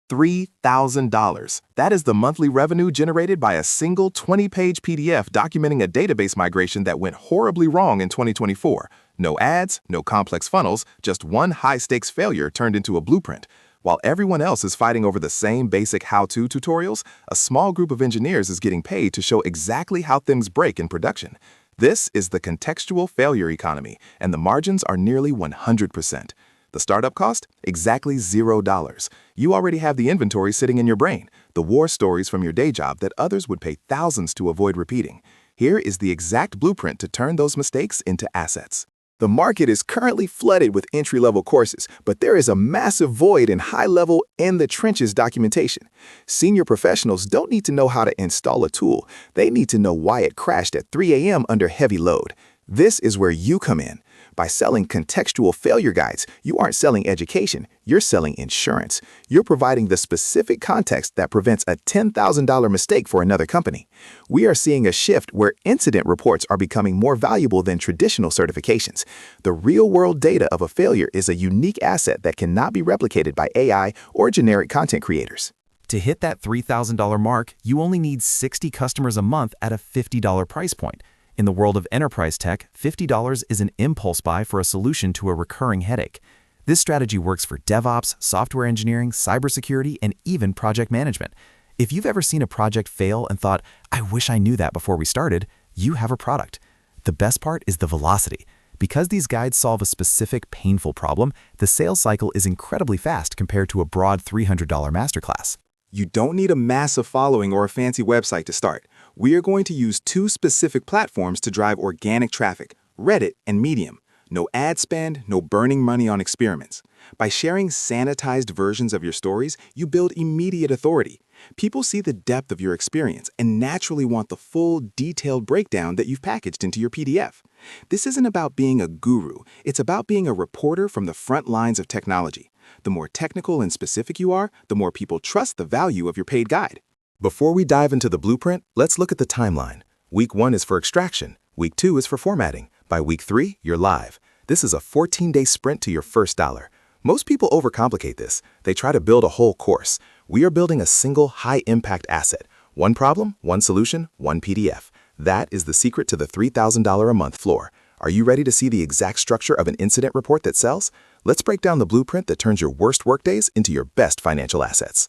$3,000. That is the monthly revenue generated by a single 20-page PDF documenting a database migration that went horribly wrong in 2024. No ads, no complex funnels, just one high-stakes failure turned into a blueprint. While everyone else is fighting over the same basic how-to tutorials, a small group of engineers is getting paid to show exactly how things break in production. This is the contextual failure economy, and the margins are nearly 100%. The startup cost? Exactly $0. You already have the inventory sitting in your brain, the war stories from your day job that others would pay thousands to avoid repeating. Here is the exact blueprint to turn those mistakes into assets. The market is currently flooded with entry-level courses, but there is a massive void in high-level, in-the-trenches documentation. Senior professionals don't need to know how to install a tool. They need to know why it crashed at 3 a.m. under heavy load. This is where you come in. By selling contextual failure guides, you aren't selling education, you're selling insurance. You're providing the specific context that prevents a $10,000 mistake for another company. We are seeing a shift where incident reports are becoming more valuable than traditional certifications. The real-world data of a failure is a unique asset that cannot be replicated by AI or generic content creators. To hit that $3,000 mark, you only need 60 customers a month at a $50 price point. In the world of enterprise tech, $50 is an impulse buy for a solution to a recurring headache. This strategy works for DevOps, software engineering, cybersecurity, and even project management. If you've ever seen a project fail and thought, "I wish I knew that before we started," you have a product. The best part is the velocity. Because these guides solve a specific painful problem, the sales cycle is incredibly fast compared to a broad $300 masterclass. You don't need a massive following or a fancy website to start. We are going to use two specific platforms to drive organic traffic, Reddit and Medium. No ad spend, no burning money on experiments. By sharing sanitized versions of your stories, you build immediate authority. People see the depth of your experience and naturally want the full, detailed breakdown that you've packaged into your PDF. This isn't about being a guru. It's about being a reporter from the front lines of technology. The more technical and specific you are, the more people trust the value of your paid guide. Before we dive into the blueprint, let's look at the timeline. Week 1 is for extraction. Week 2 is for formatting. By week 3, you're live. This is a 14-day sprint to your first dollar. Most people overcomplicate this. They try to build a whole course. We are building a single high-impact asset. One problem, one solution, one PDF. That is the secret to the $3,000 a month floor. Are you ready to see the exact structure of an incident report that sells? Let's break down the blueprint that turns your worst workdays into your best financial assets.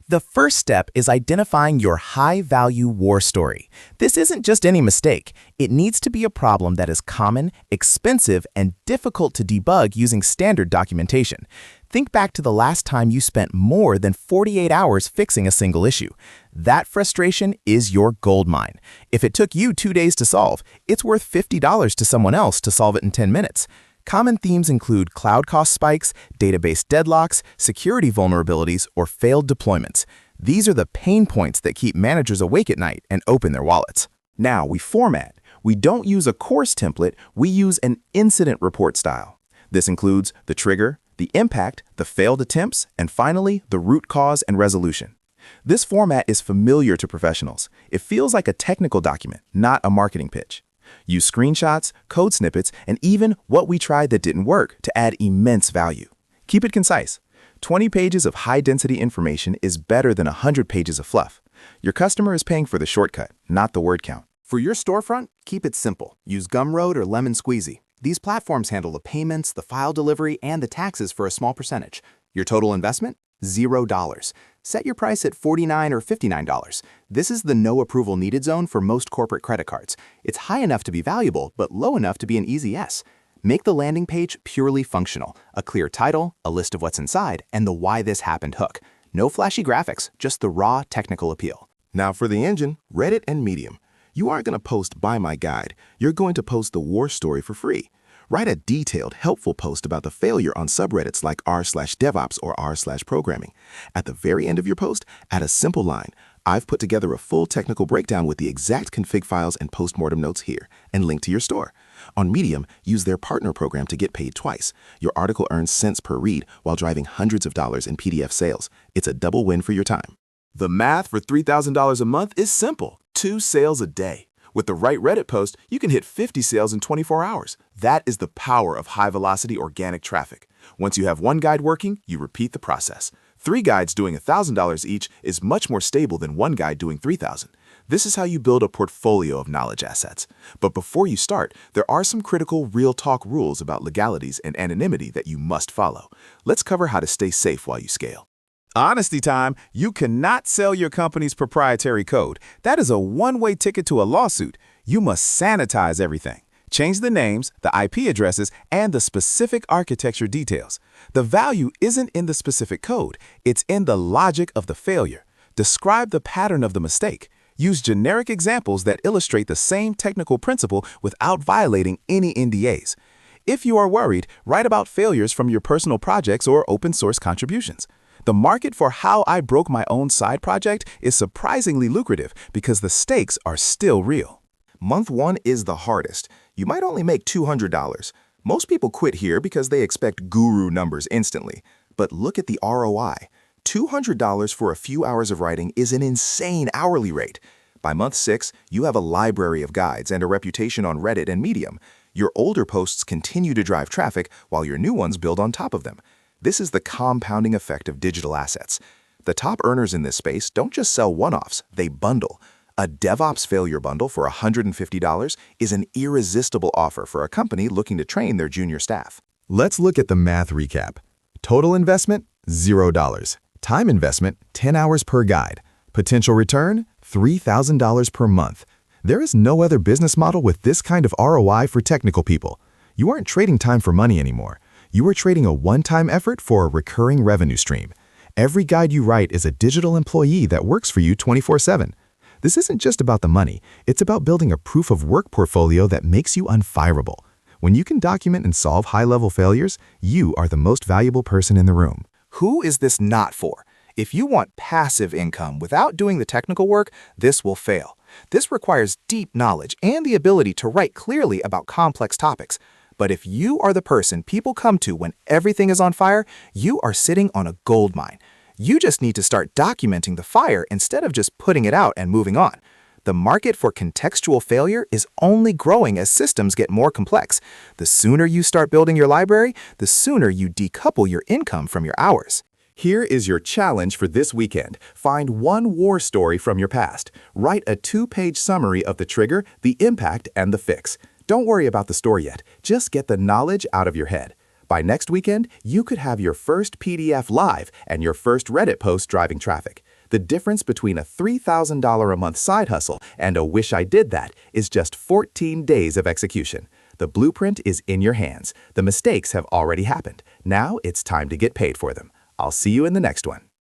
The first step is identifying your high-value war story. This isn't just any mistake. It needs to be a problem that is common, expensive, and difficult to debug using standard documentation. Think back to the last time you spent more than 48 hours fixing a single issue. That frustration is your goldmine. If it took you 2 days to solve, it's worth $50 to someone else to solve it in 10 minutes. Common themes include cloud cost spikes, database deadlocks, security vulnerabilities, or failed deployments. These are the pain points that keep managers awake at night and open their wallets. Now we format. We don't use a course template, we use an incident report style. This includes the trigger, the impact, the failed attempts, and finally, the root cause and resolution. This format is familiar to professionals. It feels like a technical document, not a marketing pitch. Use screenshots, code snippets, and even what we tried that didn't work to add immense value. Keep it concise. 20 pages of high-density information is better than 100 pages of fluff. Your customer is paying for the shortcut, not the word count. For your storefront, keep it simple. Use Gumroad or Lemon Squeezy. These platforms handle the payments, the file delivery, and the taxes for a small percentage. Your total investment? $0. Set your price at $49 or $59. This is the no approval needed zone for most corporate credit cards. It's high enough to be valuable, but low enough to be an easy yes. Make the landing page purely functional. A clear title, a list of what's inside, and the why this happened hook. No flashy graphics, just the raw technical appeal. Now for the engine, Reddit and Medium. You aren't going to post "Buy my guide." You're going to post the war story for free. Write a detailed, helpful post about the failure on subreddits like r/devops or r/programming. At the very end of your post, add a simple line. I've put together a full technical breakdown with the exact config files and postmortem notes here, and link to your store. On Medium, use their partner program to get paid twice. Your article earns cents per read while driving hundreds of dollars in PDF sales. It's a double win for your time. The math for $3,000 a month is simple. 2 sales a day. With the right Reddit post, you can hit 50 sales in 24 hours. That is the power of high-velocity organic traffic. Once you have one guide working, you repeat the process. 3 guides doing $1,000 each is much more stable than 1 guide doing $3,000. This is how you build a portfolio of knowledge assets. But before you start, there are some critical real-talk rules about legalities and anonymity that you must follow. Let's cover how to stay safe while you scale. Honesty time, you cannot sell your company's proprietary code. That is a one-way ticket to a lawsuit. You must sanitize everything. Change the names, the IP addresses, and the specific architecture details. The value isn't in the specific code. It's in the logic of the failure. Describe the pattern of the mistake. Use generic examples that illustrate the same technical principle without violating any NDAs. If you are worried, write about failures from your personal projects or open source contributions. The market for how I broke my own side project is surprisingly lucrative because the stakes are still real. Month 1 is the hardest. You might only make $200. Most people quit here because they expect guru numbers instantly. But look at the ROI. $200 for a few hours of writing is an insane hourly rate. By month 6, you have a library of guides and a reputation on Reddit and Medium. Your older posts continue to drive traffic while your new ones build on top of them. This is the compounding effect of digital assets. The top earners in this space don't just sell one-offs, they bundle. A DevOps failure bundle for $150 is an irresistible offer for a company looking to train their junior staff. Let's look at the math recap. Total investment, $0. Time investment, 10 hours per guide. Potential return, $3,000 per month. There is no other business model with this kind of ROI for technical people. You aren't trading time for money anymore. You are trading a one-time effort for a recurring revenue stream. Every guide you write is a digital employee that works for you 24/7. This isn't just about the money. It's about building a proof-of-work portfolio that makes you unfireable. When you can document and solve high-level failures, you are the most valuable person in the room. Who is this not for? If you want passive income without doing the technical work, this will fail. This requires deep knowledge and the ability to write clearly about complex topics. But if you are the person people come to when everything is on fire, you are sitting on a gold mine. You just need to start documenting the fire instead of just putting it out and moving on. The market for contextual failure is only growing as systems get more complex. The sooner you start building your library, the sooner you decouple your income from your hours. Here is your challenge for this weekend. Find one war story from your past. Write a 2-page summary of the trigger, the impact, and the fix. Don't worry about the story yet. Just get the knowledge out of your head. By next weekend, you could have your first PDF live and your first Reddit post driving traffic. The difference between a $3,000 a month side hustle and a wish I did that is just 14 days of execution. The blueprint is in your hands. The mistakes have already happened. Now it's time to get paid for them. I'll see you in the next one.